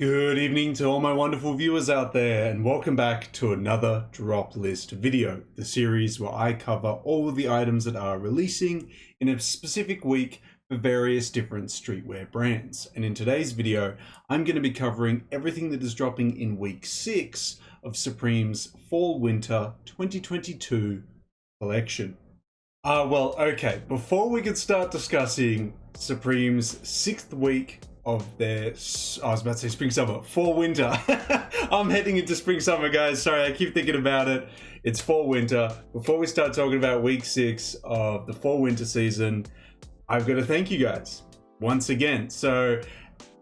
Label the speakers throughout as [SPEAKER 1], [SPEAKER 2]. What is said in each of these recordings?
[SPEAKER 1] Good evening to all my wonderful viewers out there, and welcome back to another drop list video, the series where I cover all of the items that are releasing in a specific week for various different streetwear brands. And in today's video, I'm going to be covering everything that is dropping in week 6 of Supreme's Fall/Winter 2022 collection. Okay, before we can start discussing Supreme's 6th week of their, I was about to say spring-summer, fall-winter. I'm heading into spring-summer, guys. Sorry, I keep thinking about it. It's fall-winter. Before we start talking about week 6 of the fall-winter season, I've got to thank you guys once again. So,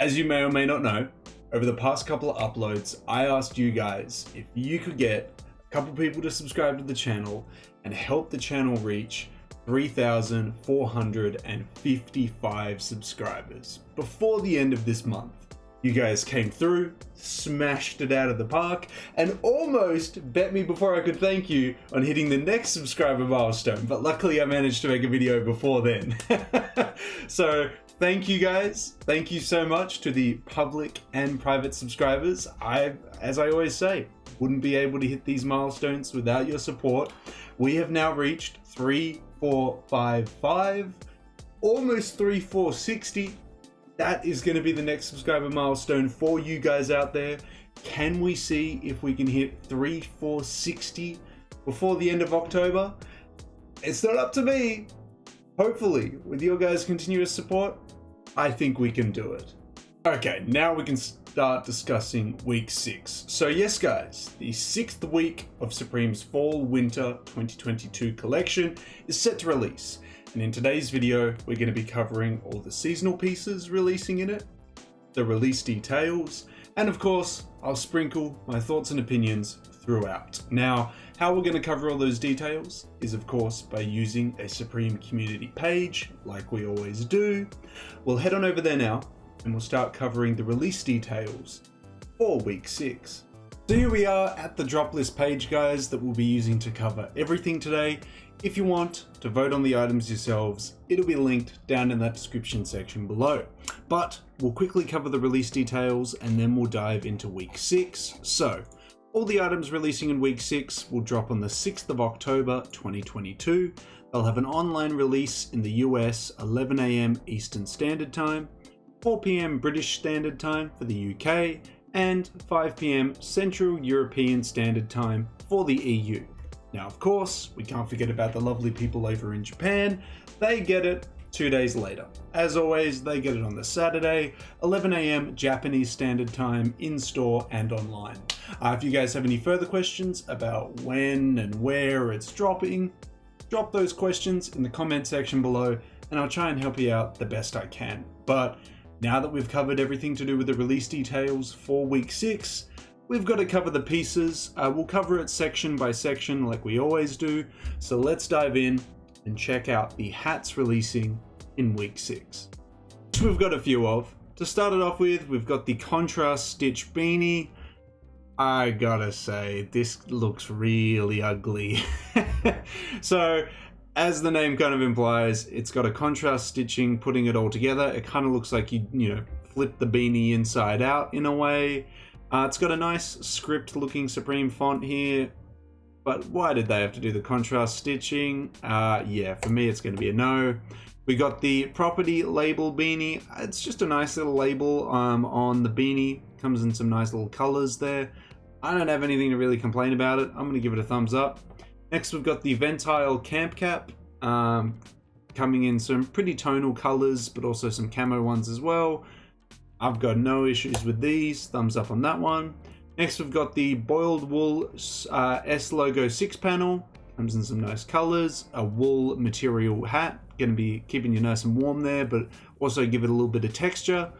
[SPEAKER 1] as you may or may not know, over the past couple of uploads, I asked you guys if you could get a couple people to subscribe to the channel and help the channel reach 3,455 subscribers before the end of this month. You guys came through, smashed it out of the park, and almost bet me before I could thank you on hitting the next subscriber milestone, but luckily I managed to make a video before then. So thank you guys. Thank you so much to the public and private subscribers. As I always say, wouldn't be able to hit these milestones without your support. We have now reached 3,455, almost 3,460. That is going to be the next subscriber milestone for you guys out there. Can we see if we can hit 3,460 before the end of October? It's not up to me. Hopefully, with your guys' continuous support, I think we can do it. Okay, now we can start discussing week 6. So yes, guys, the 6th week of Supreme's Fall/Winter 2022 collection is set to release. And in today's video, we're going to be covering all the seasonal pieces releasing in it, the release details, and of course, I'll sprinkle my thoughts and opinions throughout. Now, how we're going to cover all those details is, of course, by using a Supreme community page, like we always do. We'll head on over there now, and we'll start covering the release details for week 6. So here we are at the drop list page, guys, that we'll be using to cover everything today. If you want to vote on the items yourselves, it'll be linked down in that description section below. But we'll quickly cover the release details and then we'll dive into week 6. So all the items releasing in week 6 will drop on the 6th of October 2022. They'll have an online release in the US 11 AM Eastern Standard Time, 4 PM British Standard Time for the UK, and 5 PM Central European Standard Time for the EU. Now, of course, we can't forget about the lovely people over in Japan. They get it 2 days later. As always, they get it on the Saturday, 11 AM Japanese Standard Time, in-store and online. If you guys have any further questions about when and where it's dropping, drop those questions in the comment section below and I'll try and help you out the best I can. But now that we've covered everything to do with the release details for week 6, we've got to cover the pieces. We'll cover it section by section like we always do. So let's dive in and check out the hats releasing in week 6, which we've got a few of. To start it off with, we've got the contrast stitch beanie. I gotta say, this looks really ugly. So, as the name kind of implies, it's got a contrast stitching, putting it all together. It kind of looks like you flip the beanie inside out in a way. It's got a nice script looking Supreme font here, but why did they have to do the contrast stitching? Yeah, for me it's going to be a no. We got the property label beanie. It's just a nice little label on the beanie. Comes in some nice little colors there. I don't have anything to really complain about it. I'm going to give it a thumbs up. Next, we've got the Ventile Camp Cap, coming in some pretty tonal colors, but also some camo ones as well. I've got no issues with these. Thumbs up on that one. Next, we've got the Boiled Wool S Logo 6 panel. Comes in some nice colors. A wool material hat. Going to be keeping you nice and warm there, but also give it a little bit of texture.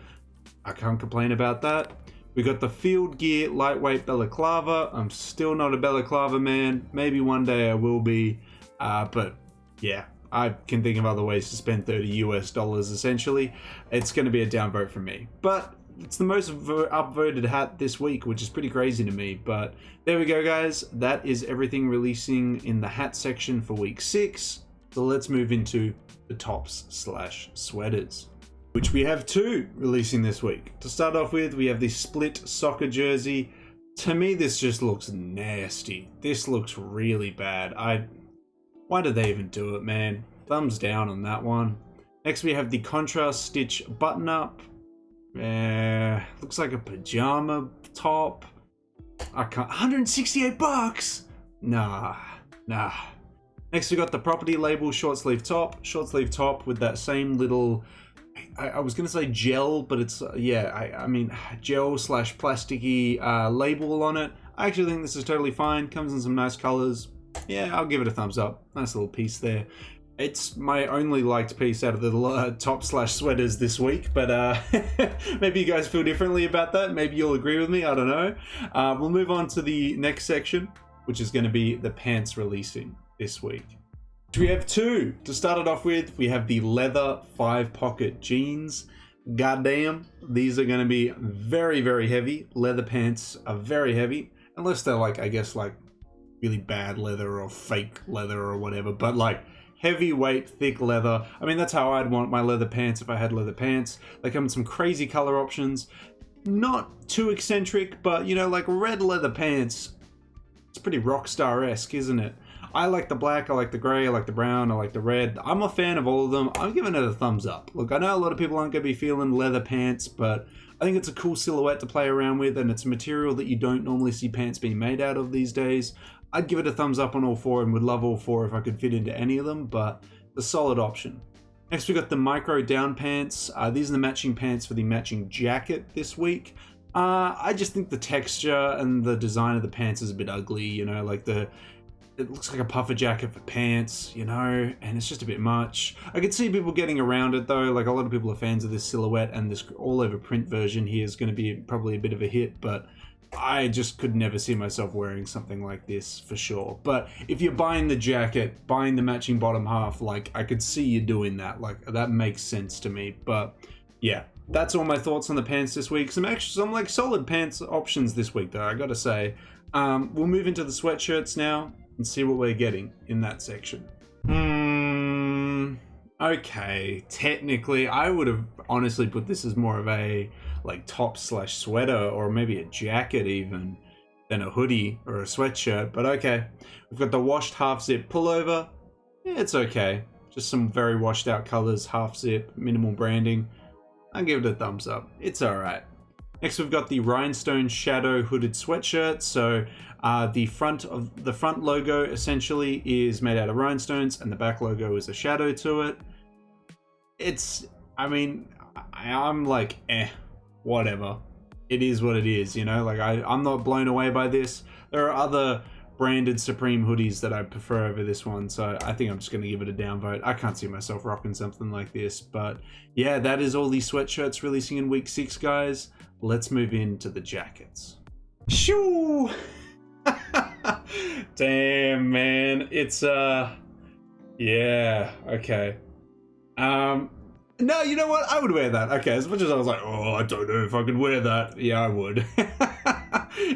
[SPEAKER 1] I can't complain about that. We got the Field Gear Lightweight Balaclava. I'm still not a balaclava man. Maybe one day I will be. But yeah, I can think of other ways to spend $30 US essentially. It's going to be a downvote from me. But it's the most upvoted hat this week, which is pretty crazy to me. But there we go, guys. That is everything releasing in the hat section for week 6. So let's move into the tops/sweaters. which we have two releasing this week. To start off with, we have the split soccer jersey. To me, this just looks nasty. This looks really bad. Why did they even do it, man? Thumbs down on that one. Next, we have the contrast stitch button-up. Looks like a pajama top. I can't. 168 bucks. Nah. Next, we got the property label short sleeve top with that same little. I was gonna say gel, but it's I mean gel / plasticky label on it. I actually think this is totally fine. Comes in some nice colors. Yeah, I'll give it a thumbs up. Nice little piece there. It's my only liked piece out of the top / sweaters this week, but maybe you guys feel differently about that. Maybe you'll agree with me. I don't know. We'll move on to the next section, which is going to be the pants releasing this week. We have two. To start it off with, we have the leather 5-pocket jeans. Goddamn, these are going to be very, very heavy. Leather pants are very heavy, unless they're like, I guess, like really bad leather or fake leather or whatever, but like heavyweight, thick leather. I mean, that's how I'd want my leather pants if I had leather pants. They come in some crazy color options. Not too eccentric, but you know, like red leather pants, it's pretty rock star-esque, isn't it? I like the black, I like the grey, I like the brown, I like the red. I'm a fan of all of them. I'm giving it a thumbs up. Look, I know a lot of people aren't going to be feeling leather pants, but I think it's a cool silhouette to play around with, and it's a material that you don't normally see pants being made out of these days. I'd give it a thumbs up on all four and would love all four if I could fit into any of them, but a solid option. Next, we got the micro down pants. These are the matching pants for the matching jacket this week. I just think the texture and the design of the pants is a bit ugly, you know, like it looks like a puffer jacket for pants, you know, and it's just a bit much. I could see people getting around it though, like a lot of people are fans of this silhouette, and this all over print version here is going to be probably a bit of a hit, but I just could never see myself wearing something like this for sure. But if you're buying the jacket, buying the matching bottom half, like I could see you doing that. Like that makes sense to me. But yeah, that's all my thoughts on the pants this week. Some like solid pants options this week though, I gotta say. We'll move into the sweatshirts now and see what we're getting in that section. Okay, technically I would have honestly put this as more of a like top / sweater, or maybe a jacket even, than a hoodie or a sweatshirt, but okay. We've got the washed half zip pullover. Yeah, it's okay. Just some very washed out colors, half zip, minimal branding. I'll give it a thumbs up. It's alright. Next, we've got the rhinestone shadow hooded sweatshirt. So the front logo essentially is made out of rhinestones, and the back logo is a shadow to it. I'm like, whatever. It is what it is, you know? Like, I'm not blown away by this. There are other branded Supreme hoodies that I prefer over this one, so I think I'm just going to give it a downvote. I can't see myself rocking something like this, but yeah, that is all the sweatshirts releasing in week 6, guys. Let's move into the jackets. Shoo! Damn, man. It's, yeah, okay. No, you know what? I would wear that. Okay, as much as I was like, oh, I don't know if I could wear that. Yeah, I would.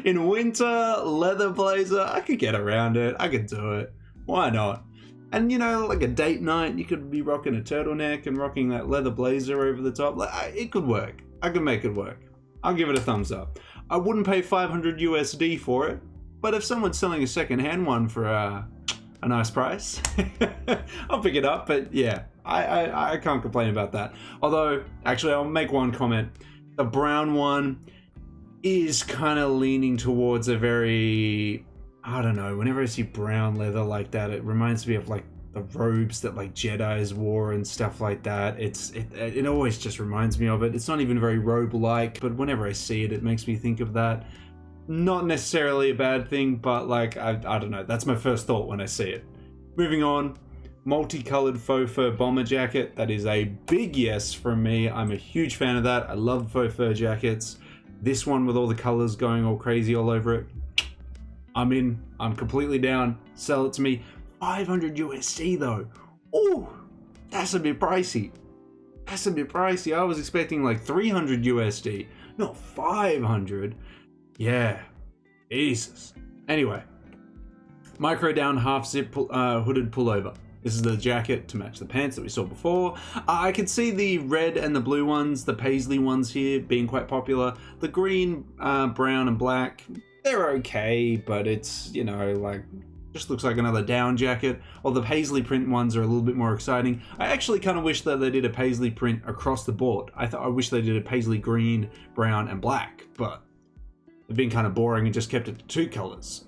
[SPEAKER 1] In winter, leather blazer, I could get around it. I could do it. Why not? And, you know, like a date night, you could be rocking a turtleneck and rocking that leather blazer over the top. Like, it could work. I could make it work. I'll give it a thumbs up. I wouldn't pay 500 USD for it, but if someone's selling a second-hand one for a nice price, I'll pick it up. But yeah, I can't complain about that. Although, actually, I'll make one comment. The brown one is kind of leaning towards a very, I don't know, whenever I see brown leather like that, it reminds me of like the robes that like Jedis wore and stuff like that. It always just reminds me of it. It's not even very robe-like, but whenever I see it, it makes me think of that. Not necessarily a bad thing, but like, I don't know, that's my first thought when I see it. Moving on, multicolored faux fur bomber jacket. That is a big yes from me. I'm a huge fan of that. I love faux fur jackets. This one with all the colors going all crazy all over it, I'm in. I'm completely down. Sell it to me. 500 USD though. Oh, that's a bit pricey. That's a bit pricey. I was expecting like 300 USD, not 500. Yeah, Jesus. Anyway, micro down half zip hooded pullover. This is the jacket to match the pants that we saw before. I can see the red and the blue ones, the paisley ones here, being quite popular. The green, brown and black, they're okay, but it's, you know, like, just looks like another down jacket. Or the paisley print ones are a little bit more exciting. I actually kind of wish that they did a paisley print across the board. I wish they did a paisley green, brown and black, but they've been kind of boring and just kept it to 2 colors.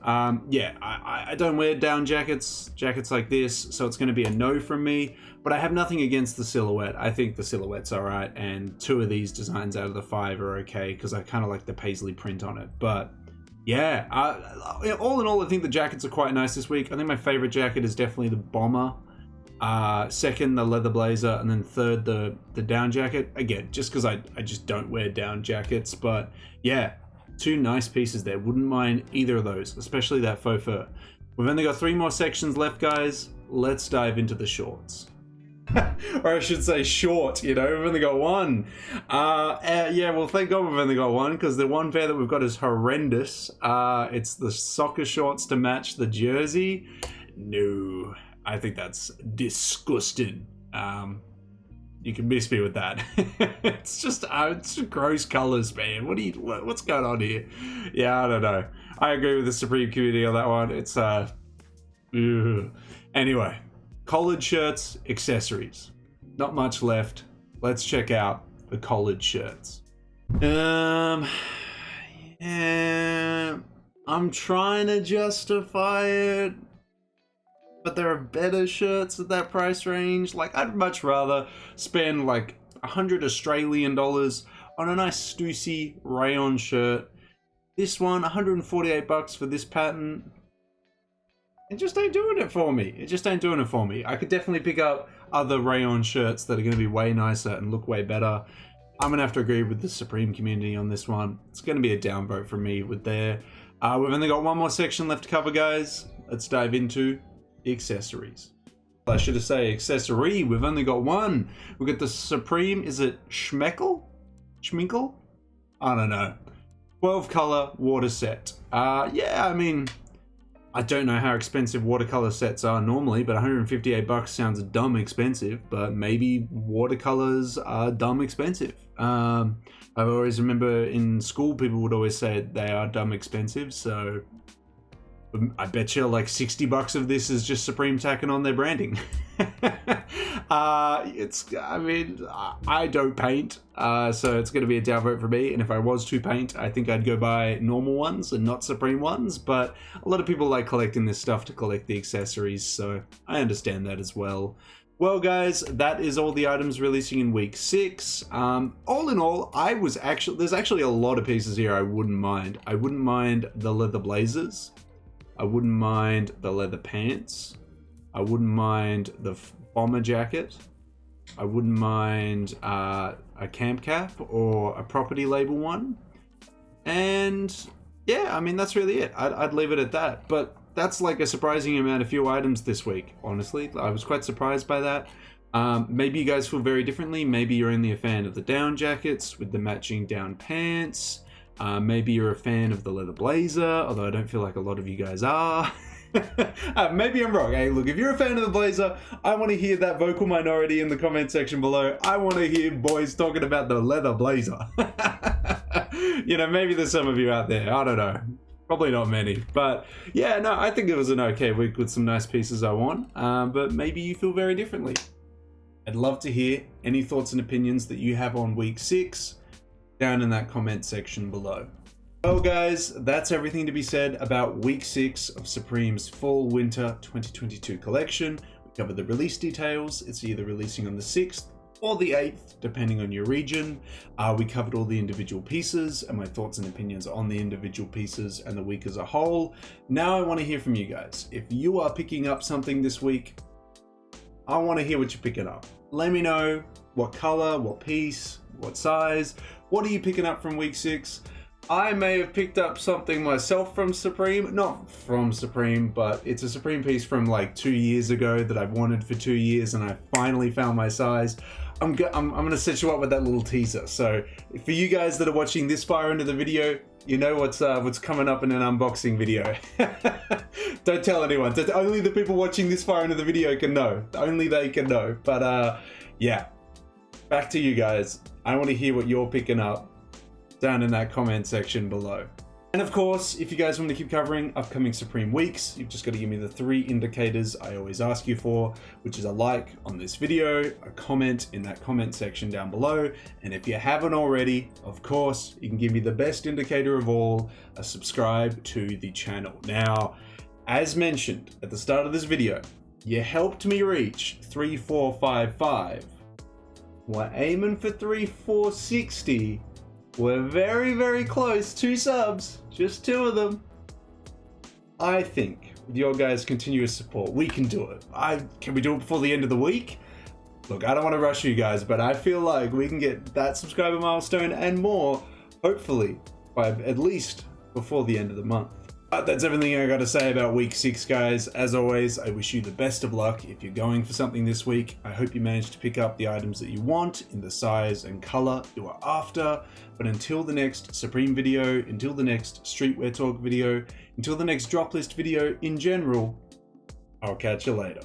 [SPEAKER 1] Yeah, I don't wear down jackets like this, so it's going to be a no from me, but I have nothing against the silhouette. I think the silhouette's all right, and 2 of these designs out of the 5 are okay, because I kind of like the paisley print on it. But yeah, all in all, I think the jackets are quite nice this week. I think my favorite jacket is definitely the bomber. Second, the leather blazer, and then third, the down jacket. Again, just because I just don't wear down jackets, but yeah, 2 nice pieces there. Wouldn't mind either of those, especially that faux fur. We've only got 3 more sections left, guys. Let's dive into the shorts. Or I should say short, you know, we've only got 1. Yeah, well, thank God we've only got 1, because the one pair that we've got is horrendous. It's the soccer shorts to match the jersey. No, I think that's disgusting. You can miss me with that. It's just gross colors, man. What's going on here? Yeah, I don't know. I agree with the Supreme community on that one. It's Anyway, collared shirts, accessories. Not much left. Let's check out the collared shirts. Yeah, I'm trying to justify it, but there are better shirts at that price range. Like, I'd much rather spend like 100 Australian dollars on a nice Stussy rayon shirt. This one, 148 bucks for this pattern. It just ain't doing it for me. I could definitely pick up other rayon shirts that are going to be way nicer and look way better. I'm going to have to agree with the Supreme community on this one. It's going to be a downvote for me with there. We've only got 1 more section left to cover, guys. Let's dive into the accessories. I should have said accessory. We've only got 1. We've got the Supreme, is it Schmeckle? Schminkle? I don't know. 12 color water set. Yeah, I mean, I don't know how expensive watercolor sets are normally, but 158 bucks sounds dumb expensive, but maybe watercolors are dumb expensive. I always remember in school, people would always say they are dumb expensive, so I bet you like 60 bucks of this is just Supreme tacking on their branding. I mean, I don't paint, so it's going to be a downvote for me. And if I was to paint, I think I'd go buy normal ones and not Supreme ones. But a lot of people like collecting this stuff to collect the accessories, so I understand that as well. Well, guys, that is all the items releasing in week 6. All in all, there's actually a lot of pieces here I wouldn't mind. I wouldn't mind the leather blazers. I wouldn't mind the leather pants. I wouldn't mind the bomber jacket. I wouldn't mind a camp cap or a property label one. And yeah, I mean, that's really it. I'd leave it at that. But that's like a surprising amount of few items this week, honestly. I was quite surprised by that. Maybe you guys feel very differently. Maybe you're only a fan of the down jackets with the matching down pants. Maybe you're a fan of the leather blazer, although I don't feel like a lot of you guys are. Maybe I'm wrong. Hey, look, if you're a fan of the blazer, I want to hear that vocal minority in the comment section below. I want to hear boys talking about the leather blazer. You know, maybe there's some of you out there. I don't know. Probably not many. But yeah, no, I think it was an okay week with some nice pieces I want. But maybe you feel very differently. I'd love to hear any thoughts and opinions that you have on week 6 down in that comment section below. Well, guys, that's everything to be said about week 6 of Supreme's fall winter 2022 collection. We covered the release details. It's either releasing on the 6th or the 8th, depending on your region. We covered all the individual pieces and my thoughts and opinions on the individual pieces and the week as a whole. Now I want to hear from you guys. If you are picking up something this week, I want to hear what you're picking up. Let me know what color, what piece, what size. What are you picking up from week 6? I may have picked up something myself from Supreme. Not from Supreme, but it's a Supreme piece from like 2 years ago that I've wanted for 2 years and I finally found my size. I'm gonna set you up with that little teaser. So for you guys that are watching this far into the video, you know what's coming up in an unboxing video. Don't tell anyone. Only the people watching this far into the video can know. Only they can know. But yeah, back to you guys. I want to hear what you're picking up down in that comment section below. And of course, if you guys want to keep covering upcoming Supreme weeks, you've just got to give me the 3 indicators I always ask you for, which is a like on this video, a comment in that comment section down below, and if you haven't already, of course, you can give me the best indicator of all, a subscribe to the channel. Now, as mentioned at the start of this video, you helped me reach 3455. We're aiming for 3460. We're very, very close. 2 subs, just 2 of them. I think with your guys' continuous support, we can do it. Can we do it before the end of the week? Look, I don't want to rush you guys, but I feel like we can get that subscriber milestone and more, hopefully, by at least before the end of the month. That's everything I got to say about week 6, guys. As always, I wish you the best of luck if you're going for something this week. I hope you managed to pick up the items that you want in the size and color you are after. But until the next Supreme video, until the next Streetwear Talk video, until the next drop list video in general, I'll catch you later.